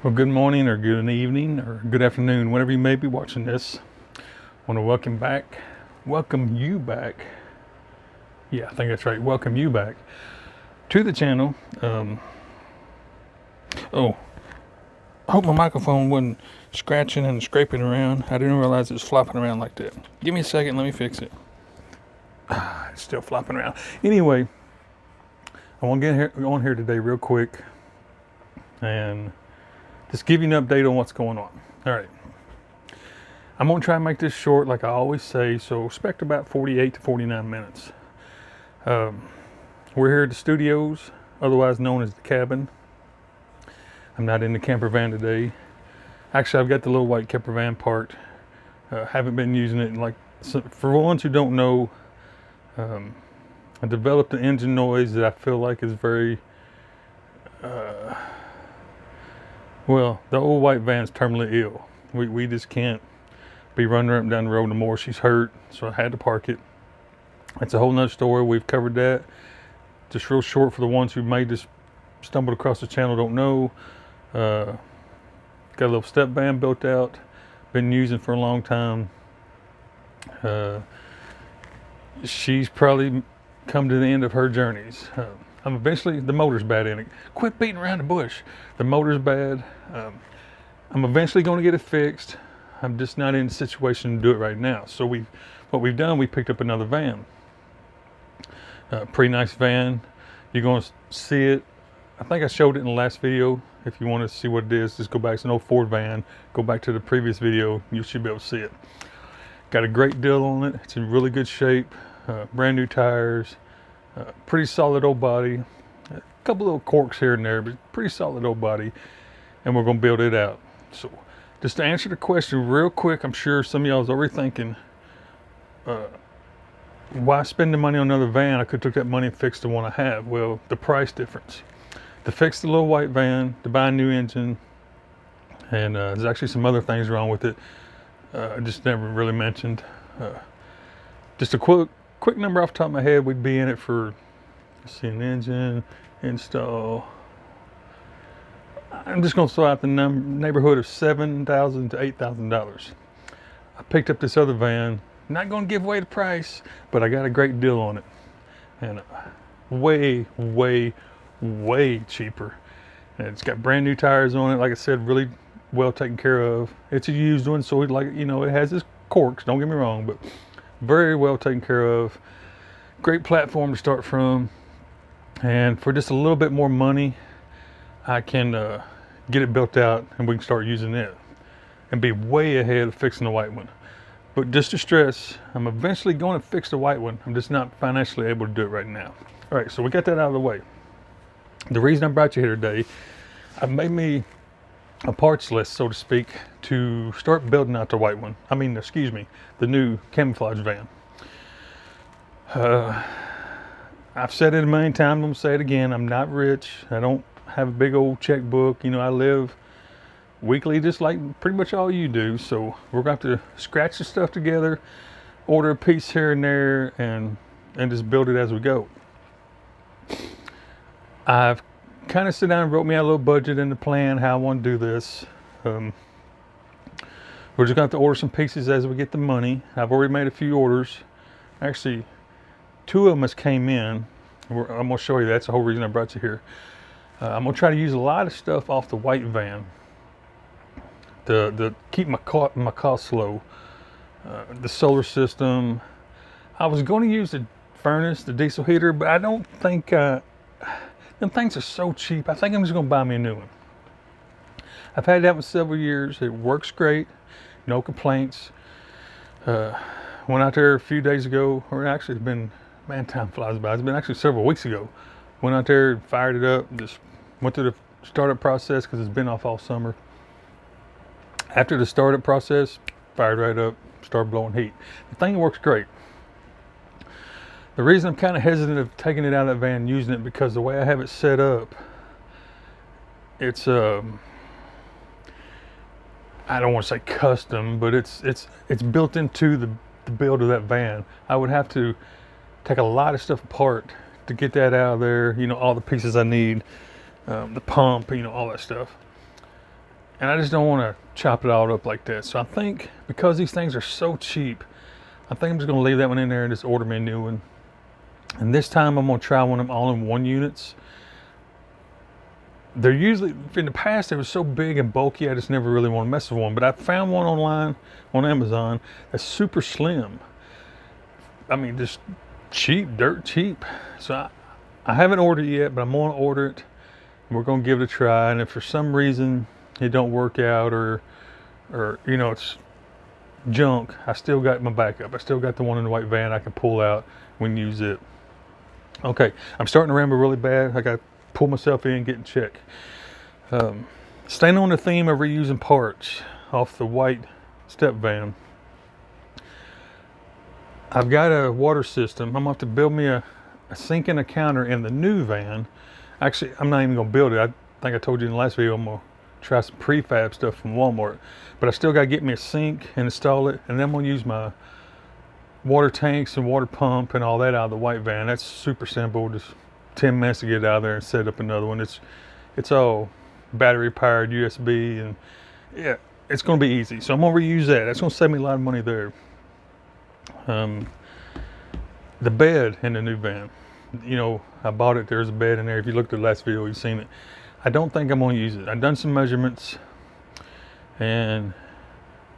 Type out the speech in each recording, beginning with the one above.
Well, good morning or good evening or good afternoon, whenever you may be watching this. I want to welcome you back. Yeah, I think that's right. Welcome you back to the channel. Oh, I hope my microphone wasn't scratching and scraping around. I didn't realize it was flopping around like that. Give me a second, let me fix it. It's still flopping around. Anyway, I want to get on here today real quick and just give you an update on what's going on. All right. I'm going to try and make this short like I always say, so expect about 48 to 49 minutes. We're here at the studios, otherwise known as the cabin. I'm not in the camper van today. Actually, I've got the little white camper van parked. Haven't been using it. For ones who don't know, I developed an engine noise that I feel like is very... well, the old white van's terminally ill. We just can't be running her up and down the road no more. She's hurt, so I had to park it. That's a whole nother story. We've covered that. Just real short for the ones who may just stumbled across the channel, don't know. Got a little step van built out. Been using for a long time. She's probably come to the end of her journeys. The motor's bad in it. Quit beating around the bush. The motor's bad. I'm eventually going to get it fixed. I'm just not in a situation to do it right now. So what we've done, we picked up another van. Pretty nice van. You're going to see it. I think I showed it in the last video. If you want to see what it is, just go back. It's an old Ford van. Go back to the previous video. You should be able to see it. Got a great deal on it. It's in really good shape. Brand new tires. Pretty solid old body. A couple little corks here and there, but pretty solid old body. And we're going to build it out. So just to answer the question real quick, I'm sure some of y'all is already thinking, why spend the money on another van? I could have took that money and fixed the one I have. Well, the price difference. To fix the little white van, to buy a new engine, and there's actually some other things wrong with it. I just never really mentioned. Just a quick number off the top of my head, we'd be in it for, let's see, an engine, install. I'm just going to throw out the neighborhood of $7,000 to $8,000. I picked up this other van. Not going to give away the price, but I got a great deal on it. And way, way, way cheaper. And it's got brand new tires on it. Like I said, really well taken care of. It's a used one, so it has its corks, don't get me wrong, but very well taken care of. Great platform to start from. And for just a little bit more money, I can get it built out and we can start using it and be way ahead of fixing the white one. But just to stress, I'm eventually going to fix the white one. I'm just not financially able to do it right now. All right, so we got that out of the way. The reason I brought you here today, I've made me a parts list, so to speak, to start building out the white one. The new camouflage van. I've said it a million times, I'm gonna say it again. I'm not rich. I don't have a big old checkbook. I live weekly just like pretty much all you do. So we're going to have to scratch the stuff together, order a piece here and there, and just build it as we go. I've kind of sit down and wrote me out a little budget and the plan how I want to do this. We're just going to have to order some pieces as we get the money. I've already made a few orders. Actually, 2 of them has came in. I'm going to show you. That's the whole reason I brought you here. I'm going to try to use a lot of stuff off the white van to keep my costs low. The solar system. I was going to use the furnace, the diesel heater, but I don't think them things are so cheap. I think I'm just going to buy me a new one. I've had that for several years. It works great. No complaints. Went out there a few days ago, or actually it's been, man, time flies by. It's been actually several weeks ago. Went out there, fired it up, just went through the startup process because it's been off all summer. After the startup process, fired right up, started blowing heat. The thing works great. The reason I'm kind of hesitant of taking it out of that van and using it because the way I have it set up, it's I don't want to say custom, but it's built into the build of that van. I would have to take a lot of stuff apart to get that out of there, all the pieces I need, the pump, all that stuff. And I just don't want to chop it all up like that. So I think because these things are so cheap, I think I'm just going to leave that one in there and just order me a new one. And this time I'm going to try one of them all-in-one units. They're usually, in the past, they were so big and bulky, I just never really want to mess with one. But I found one online on Amazon that's super slim. I mean, just cheap, dirt cheap. So I haven't ordered it yet, but I'm going to order it. We're going to give it a try. And if for some reason it don't work out, or you know, it's junk, I still got my backup. I still got the one in the white van I can pull out when use it. Okay, I'm starting to ramble really bad. I got to pull myself in, get in check. Staying on the theme of reusing parts off the white step van, I've got a water system. I'm gonna have to build me a sink and a counter in the new van. Actually, I'm not even gonna build it. I think I told you in the last video I'm gonna try some prefab stuff from Walmart, but I still gotta get me a sink and install it, and then I'm gonna use my water tanks and water pump and all that out of the white van. That's super simple, just 10 minutes to get out there and set up another one. It's all battery powered USB, and yeah, it's gonna be easy. So I'm gonna reuse that. That's gonna save me a lot of money there. The bed in the new van, you know, I bought it. There's a bed in there. If you looked at the last video, you've seen it. I don't think I'm going to use it. I've done some measurements, and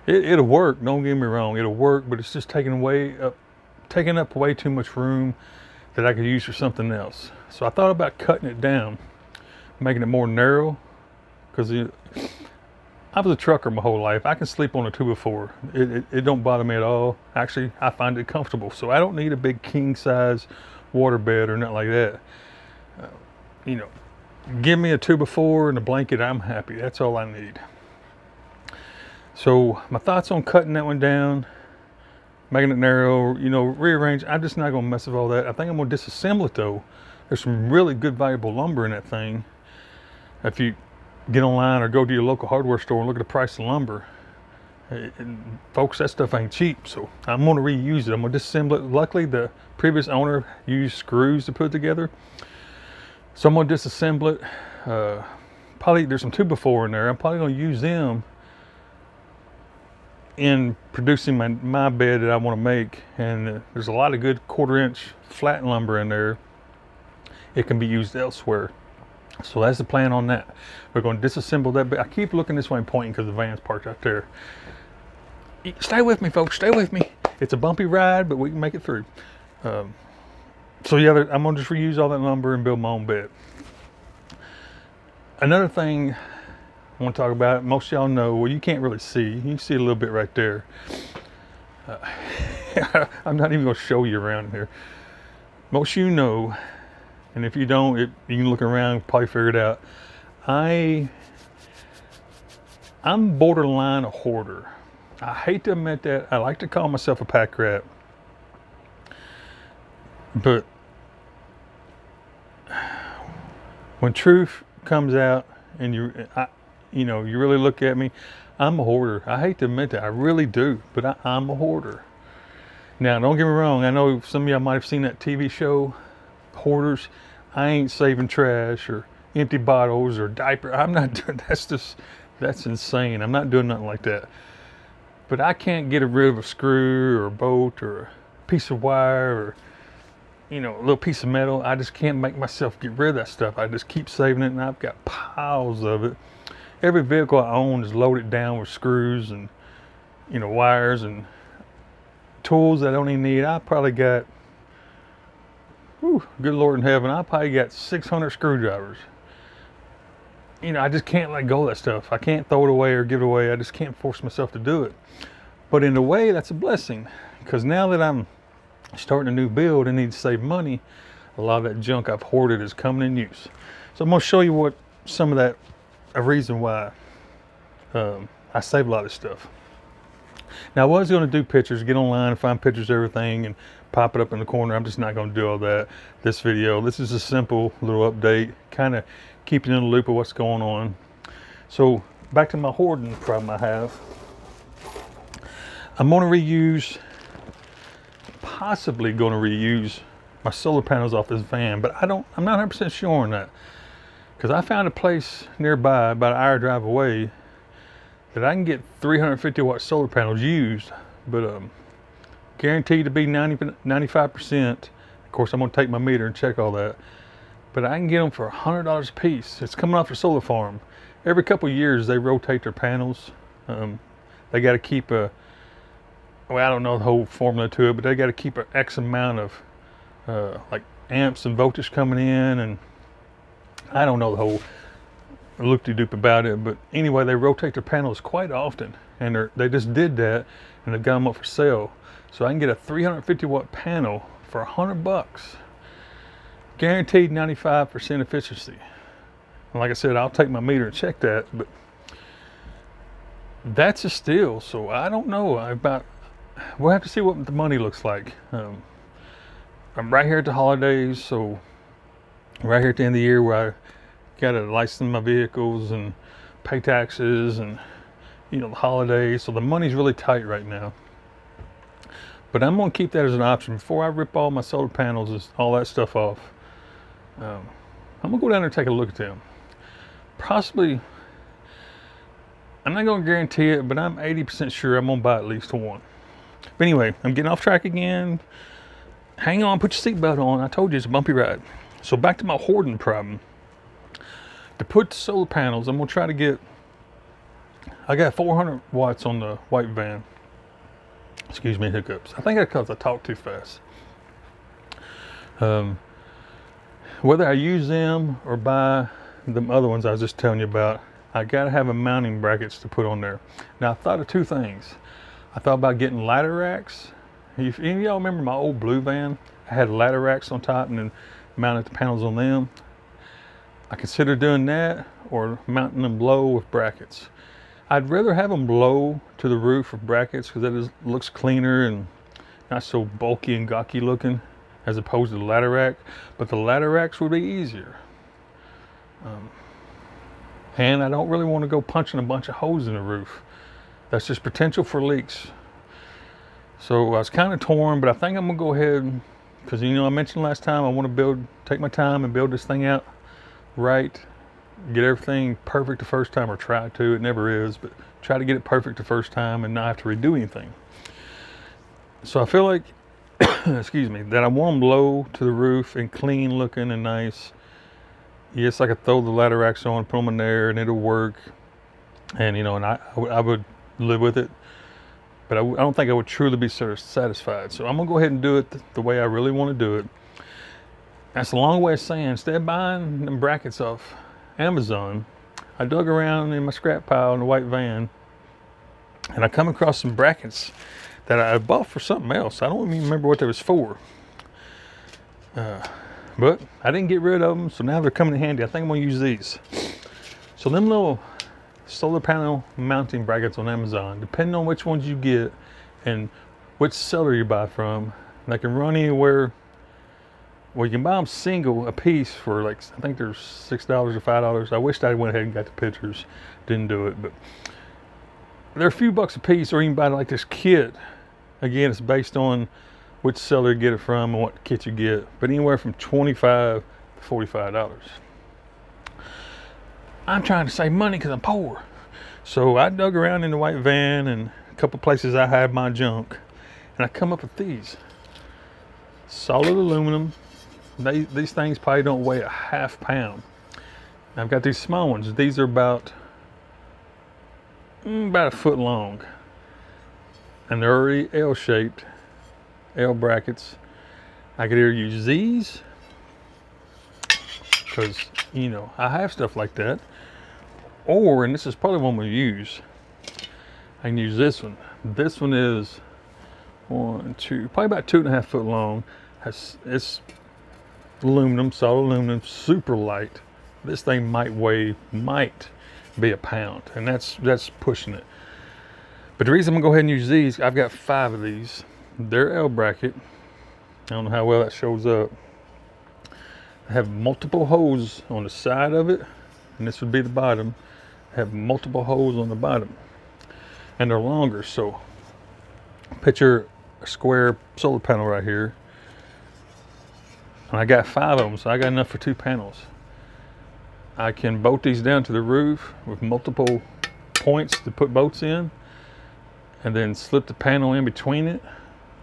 it'll work. Don't get me wrong, it'll work, but it's just taking up way too much room that I could use for something else. So I thought about cutting it down, making it more narrow, because I was a trucker my whole life. I can sleep on a 2x4. It don't bother me at all. Actually, I find it comfortable. So I don't need a big king size water bed or nothing like that. You know, give me a 2x4 and a blanket, I'm happy. That's all I need. So my thoughts on cutting that one down, making it narrow, you know, rearrange. I'm just not gonna mess with all that. I think I'm gonna disassemble it though. There's some really good valuable lumber in that thing. If you get online or go to your local hardware store and look at the price of lumber, and folks, that stuff ain't cheap. So I'm going to reuse it. I'm going to disassemble it. Luckily, the previous owner used screws to put it together, so I'm going to disassemble it. Probably there's some 2x4 in there. I'm probably going to use them in producing my bed that I want to make. And there's a lot of good 1/4-inch flat lumber in there. It can be used elsewhere. So that's the plan on that. We're going to disassemble that bed. I keep looking this way and pointing because the van's parked out there. Stay with me, folks. Stay with me. It's a bumpy ride, but we can make it through. So yeah, I'm going to just reuse all that lumber and build my own bed. Another thing I want to talk about, most of y'all know, well, you can't really see. You can see a little bit right there. I'm not even going to show you around here. Most of you know, and if you don't, you can look around, probably figure it out. I'm borderline a hoarder. I hate to admit that. I like to call myself a pack rat, but when truth comes out and you really look at me, I'm a hoarder. I hate to admit that. I really do, but I'm a hoarder. Now, don't get me wrong. I know some of y'all might have seen that TV show, Hoarders. I ain't saving trash or empty bottles or diaper. I'm not doing, that's insane. I'm not doing nothing like that. But I can't get rid of a screw or a bolt or a piece of wire or, you know, a little piece of metal. I just can't make myself get rid of that stuff. I just keep saving it, and I've got piles of it. Every vehicle I own is loaded down with screws and, you know, wires and tools I don't even need. I probably got, good Lord in heaven, I probably got 600 screwdrivers. You know, I just can't let go of that stuff. I can't throw it away or give it away. I just can't force myself to do it. But in a way, that's a blessing, because now that I'm starting a new build and need to save money, a lot of that junk I've hoarded is coming in use. So I'm going to show you what some of that, a reason why I save a lot of stuff. Now, I was going to do pictures, get online and find pictures of everything and pop it up in the corner. I'm just not going to do all that this video. This is a simple little update, kind of keeping in the loop of what's going on. So back to my hoarding problem I have. I'm going to reuse, possibly going to reuse my solar panels off this van, but I'm not 100% sure on that, because I found a place nearby about an hour drive away that I can get 350 watt solar panels used, but guaranteed to be 95%. Of course, I'm gonna take my meter and check all that. But I can get them for $100 a piece. It's coming off a solar farm. Every couple of years, they rotate their panels. They got to keep well, I don't know the whole formula to it, but they got to keep an X amount of like amps and voltage coming in, and I don't know the whole loop-de-doop about it. But anyway, they rotate their panels quite often, and they just did that, and they got them up for sale. So I can get a 350 watt panel for $100. Guaranteed 95% efficiency. And like I said, I'll take my meter and check that, but that's a steal. So I don't know about, we'll have to see what the money looks like. I'm right here at the holidays, so right here at the end of the year where I got to license my vehicles and pay taxes and, you know, the holidays. So the money's really tight right now. But I'm going to keep that as an option before I rip all my solar panels and all that stuff off. I'm gonna go down there and take a look at them. Possibly, I'm not gonna guarantee it, but I'm 80% sure I'm gonna buy at least one. But anyway, I'm getting off track again. Hang on, put your seatbelt on. I told you it's a bumpy ride. So back to my hoarding problem. To put the solar panels, I'm gonna try to get, I got 400 watts on the white van. Excuse me, hiccups. I think that's because I talk too fast. Whether I use them or buy the other ones I was just telling you about, I gotta have a mounting brackets to put on there. Now I thought of two things. I thought about getting ladder racks. If any of y'all remember my old blue van, I had ladder racks on top and then mounted the panels on them. I considered doing that or mounting them low with brackets. I'd rather have them low to the roof with brackets because that looks cleaner and not so bulky and gawky looking, as opposed to the ladder rack. But the ladder racks would be easier. And I don't really want to go punching a bunch of holes in the roof. That's just potential for leaks. So I was kind of torn, but I think I'm gonna go ahead, because you know I mentioned last time I want to take my time and build this thing out right, get everything perfect the first time, or try to. It never is, but try to get it perfect the first time and not have to redo anything. So I feel like excuse me, that I want them low to the roof and clean looking and nice. Yes, I could throw the ladder racks on, put them in there, and it'll work. And you know, and I would live with it. But I don't think I would truly be satisfied. So I'm gonna go ahead and do it the way I really want to do it. That's a long way of saying, instead of buying them brackets off Amazon, I dug around in my scrap pile in the white van, and I come across some brackets that I bought for something else. I don't even remember what they was for. But I didn't get rid of them, so now they're coming in handy. I think I'm gonna use these. So them little solar panel mounting brackets on Amazon, depending on which ones you get and which seller you buy from, they can run anywhere. Well, you can buy them single a piece for like, I think there's $6 or $5. I wished I went ahead and got the pictures. Didn't do it, but they're a few bucks a piece. Or you can buy like this kit. Again, it's based on which seller you get it from and what kit you get, but anywhere from $25 to $45. I'm trying to save money because I'm poor. So I dug around in the white van and a couple places I hide my junk, and I come up with these. Solid aluminum. These things probably don't weigh a half pound. I've got these small ones. These are about a foot long. And they're already L-shaped, L brackets. I could either use these, because, you know, I have stuff like that. Or, and this is probably one we'll use, I can use this one. This one is probably about 2.5 foot long. It's aluminum, solid aluminum, super light. This thing might be a pound, and that's pushing it. But the reason I'm gonna go ahead and use these, I've got 5 of these. They're L bracket. I don't know how well that shows up. I have multiple holes on the side of it, and this would be the bottom. I have multiple holes on the bottom, and they're longer. So picture a square solar panel right here, and I got 5 of them, so I got enough for 2 panels. I can bolt these down to the roof with multiple points to put bolts in, and then slip the panel in between it.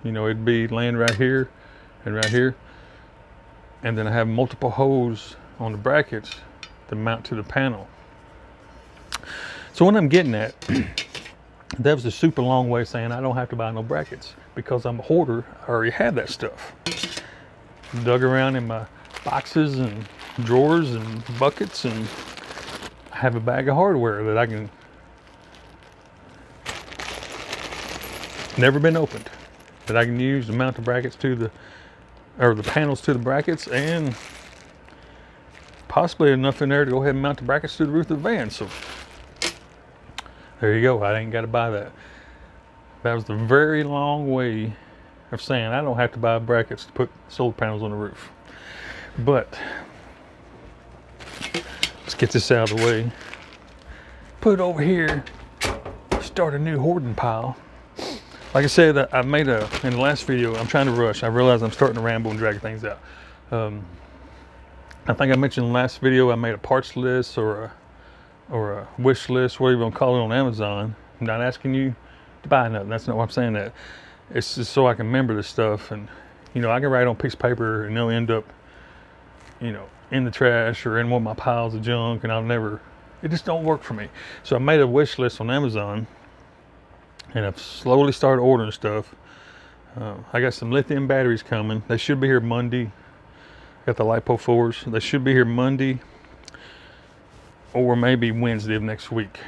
You know, it'd be laying right here and right here. And then I have multiple holes on the brackets to mount to the panel. So what I'm getting at, that was a super long way of saying I don't have to buy no brackets because I'm a hoarder. I already have that stuff. Dug around in my boxes and drawers and buckets, and I have a bag of hardware that I can, never been opened, that I can use to mount the brackets to the, or the panels to the brackets, and possibly enough in there to go ahead and mount the brackets to the roof of the van. So there you go. I ain't got to buy that. That was the very long way of saying I don't have to buy brackets to put solar panels on the roof. But let's get this out of the way. Put it over here. Start a new hoarding pile. Like I said, I made in the last video, I'm trying to rush. I realize I'm starting to ramble and drag things out. I think I mentioned in the last video, I made a parts list or a wish list, whatever you want to call it, on Amazon. I'm not asking you to buy nothing. That's not what I'm saying. That it's just so I can remember this stuff, and you know, I can write on a piece of paper and they'll end up, you know, in the trash or in one of my piles of junk, and it just don't work for me. So I made a wish list on Amazon, and I've slowly started ordering stuff. I got some lithium batteries coming. They should be here Monday. Got the LiPo 4s. They should be here Monday or maybe Wednesday of next week.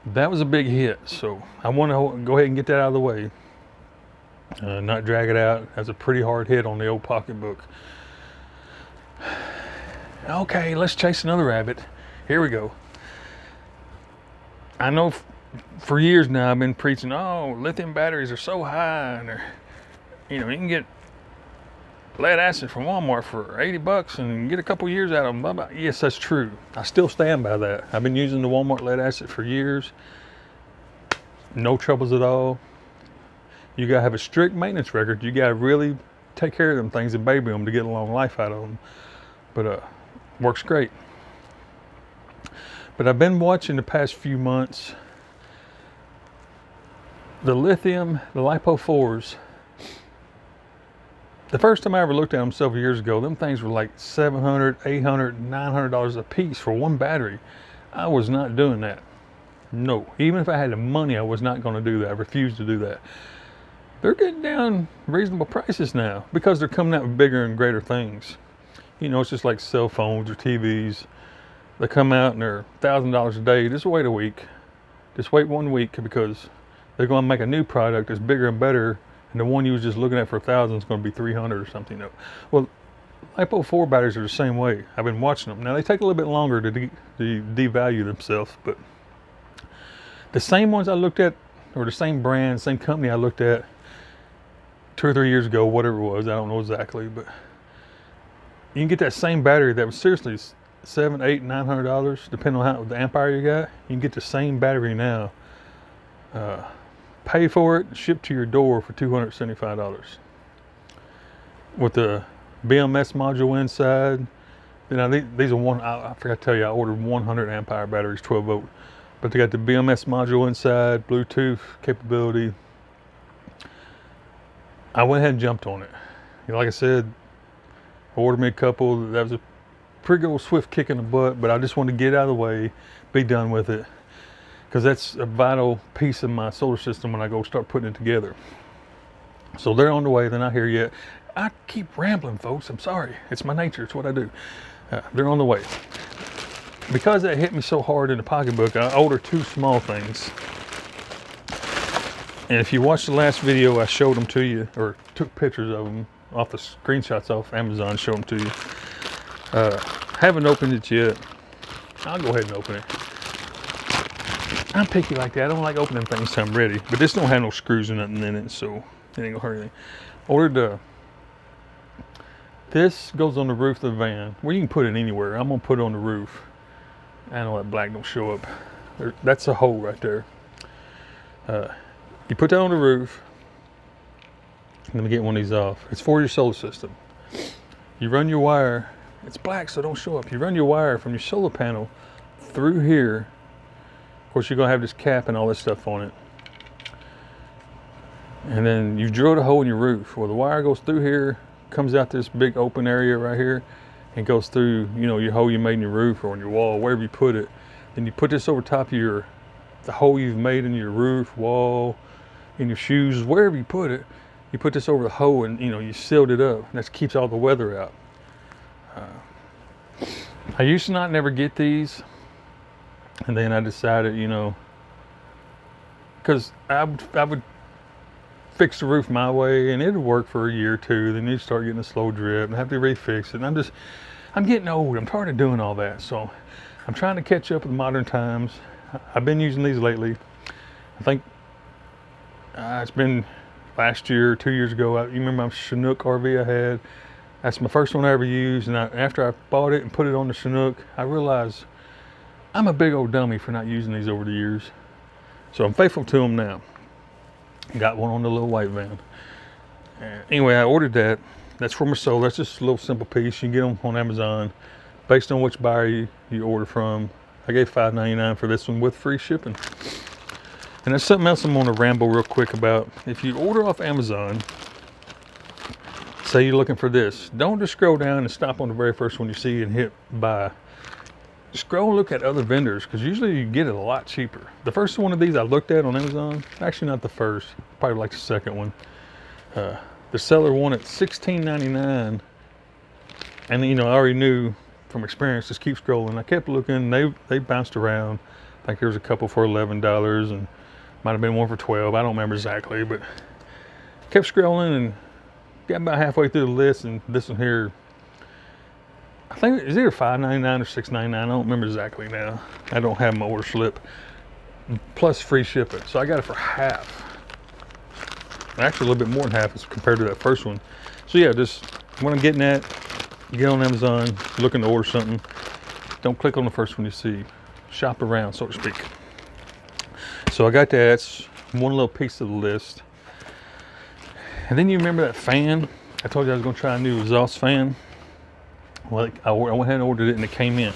That was a big hit, so I want to go ahead and get that out of the way. Not drag it out. That's a pretty hard hit on the old pocketbook. Okay, let's chase another rabbit. Here we go. I know for years now I've been preaching, oh, lithium batteries are so high, and they're, you know, you can get lead acid from Walmart for $80 and get a couple years out of them. Blah, blah. Yes, that's true. I still stand by that. I've been using the Walmart lead acid for years. No troubles at all. You gotta have a strict maintenance record. You gotta really take care of them things and baby them to get a long life out of them. But works great. But I've been watching the past few months the lithium, the LiPo 4s. The first time I ever looked at them several years ago, them things were like $700, $800, $900 a piece for one battery. I was not doing that. No, even if I had the money, I was not going to do that. I refused to do that. They're getting down reasonable prices now because they're coming out with bigger and greater things. You know, it's just like cell phones or TVs. They come out and they're $1,000 a day. Just wait a week. Just wait 1 week, because they're going to make a new product that's bigger and better. And the one you was just looking at for $1,000 is going to be $300 or something. Well, LiPo 4 batteries are the same way. I've been watching them. Now, they take a little bit longer to devalue themselves, but the same ones I looked at, or the same brand, same company I looked at 2 or 3 years ago, whatever it was, I don't know exactly, but you can get that same battery that was seriously $700, $800, $900, depending on the ampere you got. You can get the same battery now. Pay for it, shipped to your door for $275 with the BMS module inside. You know, these are I forgot to tell you, I ordered 100 ampere batteries, 12 volt, but they got the BMS module inside, Bluetooth capability. I went ahead and jumped on it. You know, like I said, I ordered me a couple. That was a pretty good swift kick in the butt, but I just wanted to get out of the way, be done with it, because that's a vital piece of my solar system when I go start putting it together. So they're on the way. They're not here yet. I keep rambling, folks. I'm sorry. It's my nature. It's what I do. They're on the way. Because that hit me so hard in the pocketbook, I ordered 2 small things. And if you watched the last video, I showed them to you, or took pictures of them off the screenshots off Amazon, show them to you. Haven't opened it yet. I'll go ahead and open it. I'm picky like that. I don't like opening things till I'm ready. But this don't have no screws or nothing in it, so it ain't gonna hurt anything. Ordered this goes on the roof of the van. Well, you can put it anywhere. I'm gonna put it on the roof. I know that black don't show up. That's a hole right there. You put that on the roof. Let me get one of these off. It's for your solar system. You run your wire. It's black, so don't show up. You run your wire from your solar panel through here course, you're gonna have this cap and all this stuff on it. And then you drilled a hole in your roof. Well, the wire goes through here, comes out this big open area right here, and goes through, you know, your hole you made in your roof or on your wall, wherever you put it. Then you put this over top of the hole you've made in your roof, wall, in your shoes, wherever you put it. You put this over the hole and, you know, you sealed it up. That keeps all the weather out. I used to never get these. And then I decided, you know, because I would fix the roof my way and it'd work for a year or two. Then you'd start getting a slow drip and have to refix it. And I'm getting old. I'm tired of doing all that. So I'm trying to catch up with modern times. I've been using these lately. I think it's been last year, 2 years ago. You remember my Chinook RV I had? That's my first one I ever used. And after I bought it and put it on the Chinook, I realized I'm a big old dummy for not using these over the years. So I'm faithful to them now. Got one on the little white van. Anyway, I ordered that. That's for my soul. That's just a little simple piece. You can get them on Amazon based on which buyer you order from. I gave $5.99 for this one with free shipping. And there's something else I'm going to ramble real quick about. If you order off Amazon, say you're looking for this, don't just scroll down and stop on the very first one you see and hit buy. Scroll and look at other vendors, because usually you get it a lot cheaper. The first one of these I looked at on Amazon, actually not the first, probably like the second one. The seller wanted $16.99, and you know, I already knew from experience, just keep scrolling. I kept looking, they bounced around. I think there was a couple for $11 and might have been one for $12. I don't remember exactly, but kept scrolling and got about halfway through the list, and this one here, I think it's either $5.99 or $6.99. I don't remember exactly now. I don't have my order slip. Plus free shipping. So I got it for half. Actually, a little bit more than half as compared to that first one. So yeah, just what I'm getting at, you get on Amazon, looking to order something. Don't click on the first one you see. Shop around, so to speak. So I got that. That's one little piece of the list. And then you remember that fan? I told you I was going to try a new exhaust fan. Well, I went ahead and ordered it and it came in.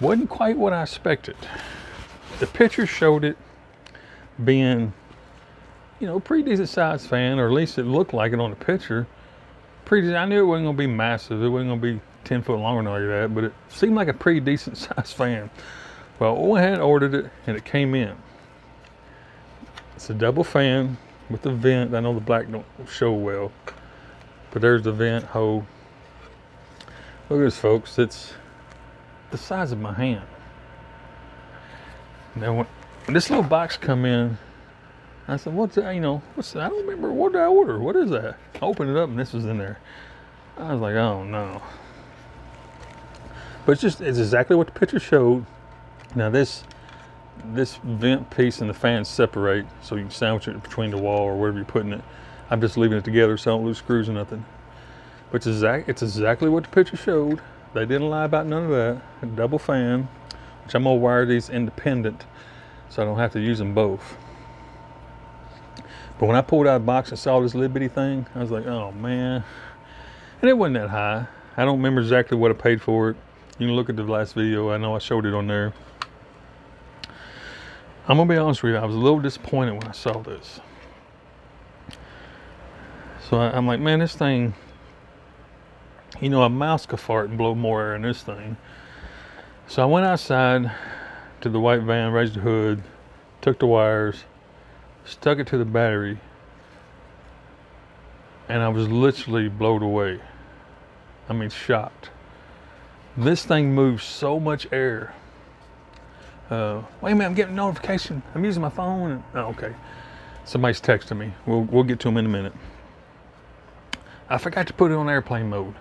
Wasn't quite what I expected. The picture showed it being, you know, a pretty decent sized fan, or at least it looked like it on the picture. I knew it wasn't going to be massive. It wasn't going to be 10 foot long or nothing like that, but it seemed like a pretty decent sized fan. Well, I went ahead and ordered it and it came in. It's a double fan with the vent. I know the black don't show well, but there's the vent hole. Look at this, folks. It's the size of my hand. Now, when this little box come in, I said, what's that? You know, what's that? I don't remember. What did I order? What is that? I opened it up and this was in there. I was like, oh no. But it's exactly what the picture showed. Now this vent piece and the fan separate, so you can sandwich it between the wall or wherever you're putting it. I'm just leaving it together so I don't lose screws or nothing. But it's exactly what the picture showed. They didn't lie about none of that. A double fan, which I'm gonna wire these independent so I don't have to use them both. But when I pulled out the box and saw this little bitty thing, I was like, oh man. And it wasn't that high. I don't remember exactly what I paid for it. You can look at the last video. I know I showed it on there. I'm gonna be honest with you, I was a little disappointed when I saw this. So I'm like, man, this thing, you know, a mouse could fart and blow more air in this thing. So I went outside to the white van, raised the hood, took the wires, stuck it to the battery, and I was literally blown away. I mean, shocked. This thing moves so much air. Wait a minute, I'm getting a notification. I'm using my phone. Oh, okay. Somebody's texting me. We'll get to them in a minute. I forgot to put it on airplane mode.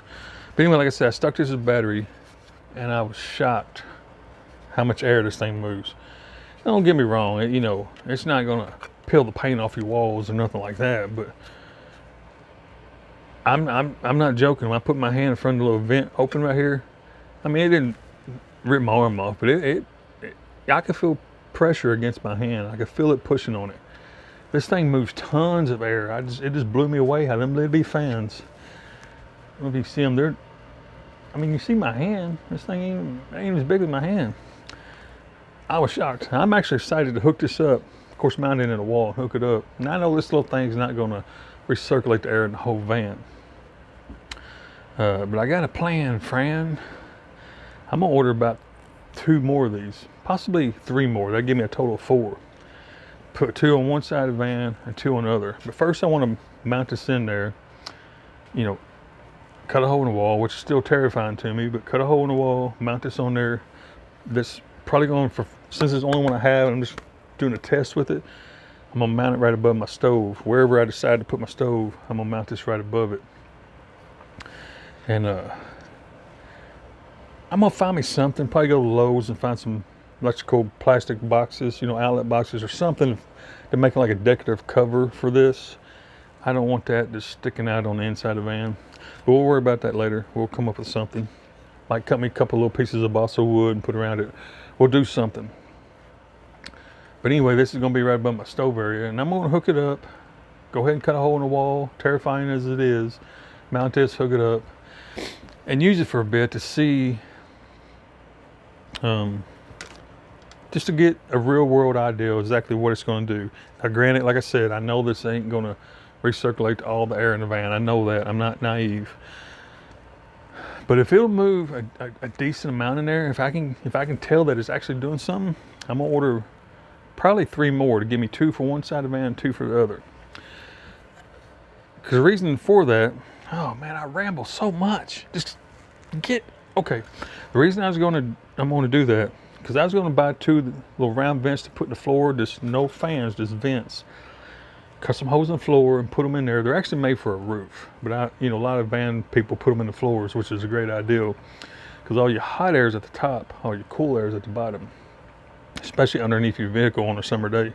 But anyway, like I said, I stuck this as a battery, and I was shocked how much air this thing moves. Now, don't get me wrong, you know, it's not gonna peel the paint off your walls or nothing like that, but I'm not joking. When I put my hand in front of the little vent open right here, I mean, it didn't rip my arm off, but I could feel pressure against my hand. I could feel it pushing on it. This thing moves tons of air. It just blew me away how them little bitty fans. I don't know if you see them. I mean, you see my hand. This thing ain't as big as my hand. I was shocked. I'm actually excited to hook this up. Of course, mount it in a wall and hook it up. And I know this little thing's not going to recirculate the air in the whole van. But I got a plan, Fran. I'm going to order about 2 more of these, possibly 3 more. That'll give me a total of 4. Put 2 on one side of the van and 2 on the other. But first I want to mount this in there, you know, cut a hole in the wall, which is still terrifying to me, but cut a hole in the wall, mount this on there. This probably going for, since it's the only one I have, I'm just doing a test with it. I'm gonna mount it right above my stove. Wherever I decide to put my stove, I'm gonna mount this right above it. And I'm gonna find me something, probably go to Lowe's and find some electrical plastic boxes, you know, outlet boxes or something to make like a decorative cover for this. I don't want that just sticking out on the inside of the van. But we'll worry about that later. We'll come up with something. Might cut me a couple little pieces of balsa wood and put around it. We'll do something. But anyway, this is gonna be right above my stove area, and I'm gonna hook it up. Go ahead and cut a hole in the wall, terrifying as it is. Mount this, hook it up, and use it for a bit to see, just to get a real world idea of exactly what it's gonna do. Now granted, like I said, I know this ain't gonna recirculate all the air in the van. I know that, I'm not naive. But if it'll move a decent amount in there, if I can tell that it's actually doing something, I'm gonna order probably 3 more to give me 2 for one side of the van and 2 for the other. Because the reason for that, oh man, I ramble so much. Just okay. The reason I'm gonna do that, because I was gonna buy 2 little round vents to put in the floor, just no fans, just vents. Cut some holes in the floor and put them in there. They're actually made for a roof, but a lot of van people put them in the floors, which is a great idea, because all your hot air is at the top, all your cool air is at the bottom, especially underneath your vehicle on a summer day.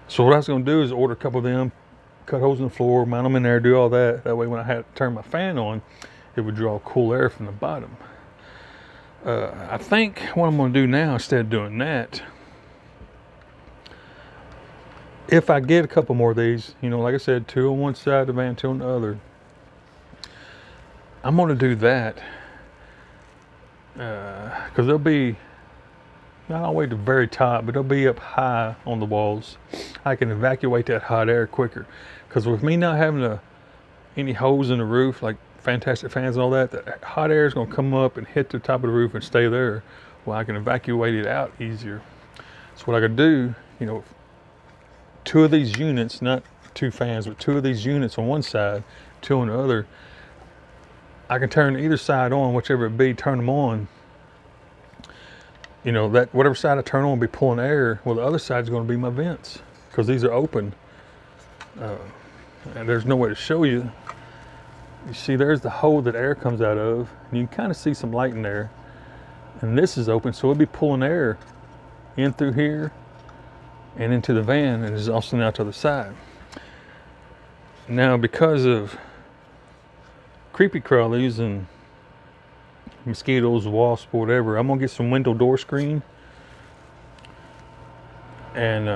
So what I was going to do is order a couple of them, cut holes in the floor, mount them in there, do all that. That way when I had to turn my fan on, it would draw cool air from the bottom. I think what I'm going to do now, instead of doing that, if I get a couple more of these, like I said, 2 on one side of the van, 2 on the other, I'm going to do that, because they'll be not all the way to the very top, but they'll be up high on the walls. I can evacuate that hot air quicker, because with me not having any holes in the roof like fantastic fans and all that, the hot air is going to come up and hit the top of the roof and stay there. Well, I can evacuate it out easier. So what I could do, 2 of these units, not 2 fans, but 2 of these units on one side, 2 on the other, I can turn either side on, whichever it be, turn them on. That whatever side I turn on will be pulling air. Well, the other side is going to be my vents, because these are open. And there's no way to show you. You see, there's the hole that air comes out of, and you can kind of see some light in there. And this is open, so it'll be pulling air in through here and into the van, and it's also now to the side. Now, because of creepy crawlies and mosquitoes, wasps, whatever, I'm gonna get some window door screen and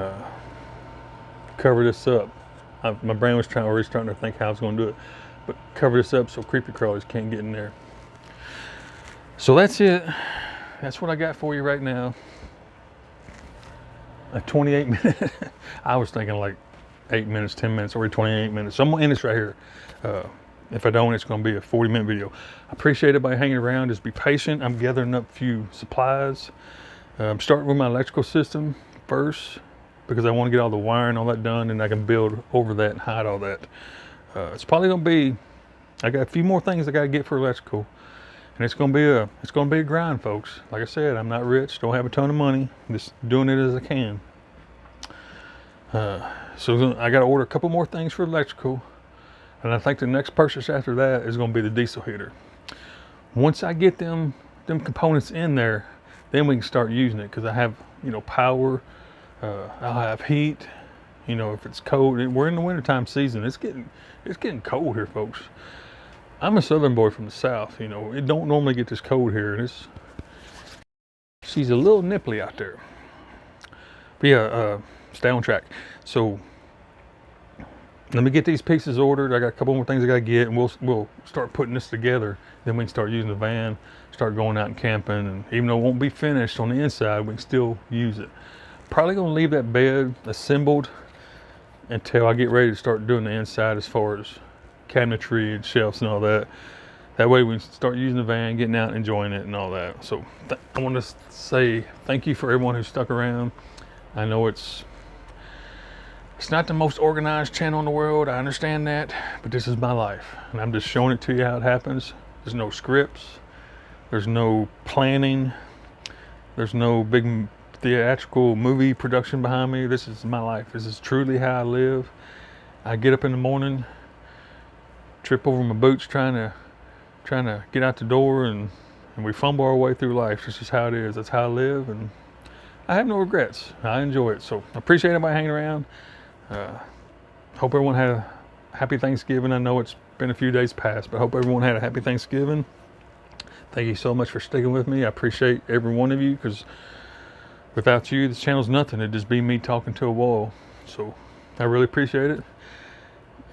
cover this up. My brain was already starting to think how I was gonna do it, but cover this up so creepy crawlies can't get in there. So that's it. That's what I got for you right now. A 28 minute. I was thinking like 8 minutes, 10 minutes, or 28 minutes. So I'm gonna end this right here. If I don't, it's gonna be a 40-minute video. I appreciate everybody hanging around. Just be patient. I'm gathering up a few supplies. I'm starting with my electrical system first, because I want to get all the wiring, all that done, and I can build over that and hide all that. It's probably gonna be, I got a few more things I gotta get for electrical. And it's gonna be a grind, folks. Like I said, I'm not rich, don't have a ton of money. I'm just doing it as I can. So I got to order a couple more things for electrical, and I think the next purchase after that is going to be the diesel heater. Once I get them components in there, then we can start using it, because I have power. I'll have heat. If it's cold, we're in the wintertime season. It's getting cold here, folks. I'm a southern boy from the south. It don't normally get this cold here, and she's a little nipply out there. But yeah, stay on track. So let me get these pieces ordered. I got a couple more things I got to get, and we'll start putting this together. Then we can start using the van, start going out and camping. And even though it won't be finished on the inside, we can still use it. Probably gonna leave that bed assembled until I get ready to start doing the inside as far as cabinetry and shelves and all that. That way we can start using the van, getting out, enjoying it and all that. So I want to say thank you for everyone who stuck around. I know it's not the most organized channel in the world, I understand that, but this is my life, and I'm just showing it to you how it happens. There's no scripts, there's no planning, there's no big theatrical movie production behind me. This is my life. This is truly how I live. I get up in the morning, trip over my boots trying to get out the door, and we fumble our way through life. This is how it is. That's how I live, and I have no regrets. I enjoy it. So I appreciate everybody hanging around. Hope everyone had a happy Thanksgiving. I know it's been a few days past, but I hope everyone had a happy Thanksgiving. Thank you so much for sticking with me. I appreciate every one of you, because without you, this channel's nothing. It'd just be me talking to a wall. So I really appreciate it.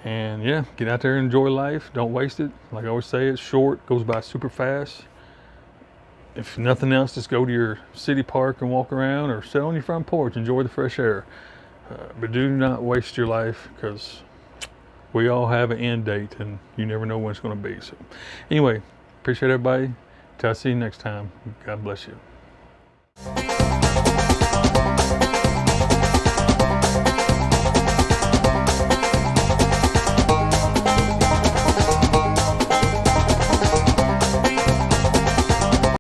And yeah, get out there and enjoy life. Don't waste it. Like I always say, it's short, goes by super fast. If nothing else, just go to your city park and walk around, or sit on your front porch, enjoy the fresh air. But do not waste your life, because we all have an end date and you never know when it's going to be. So anyway, appreciate everybody. Till I see you next time. God bless you.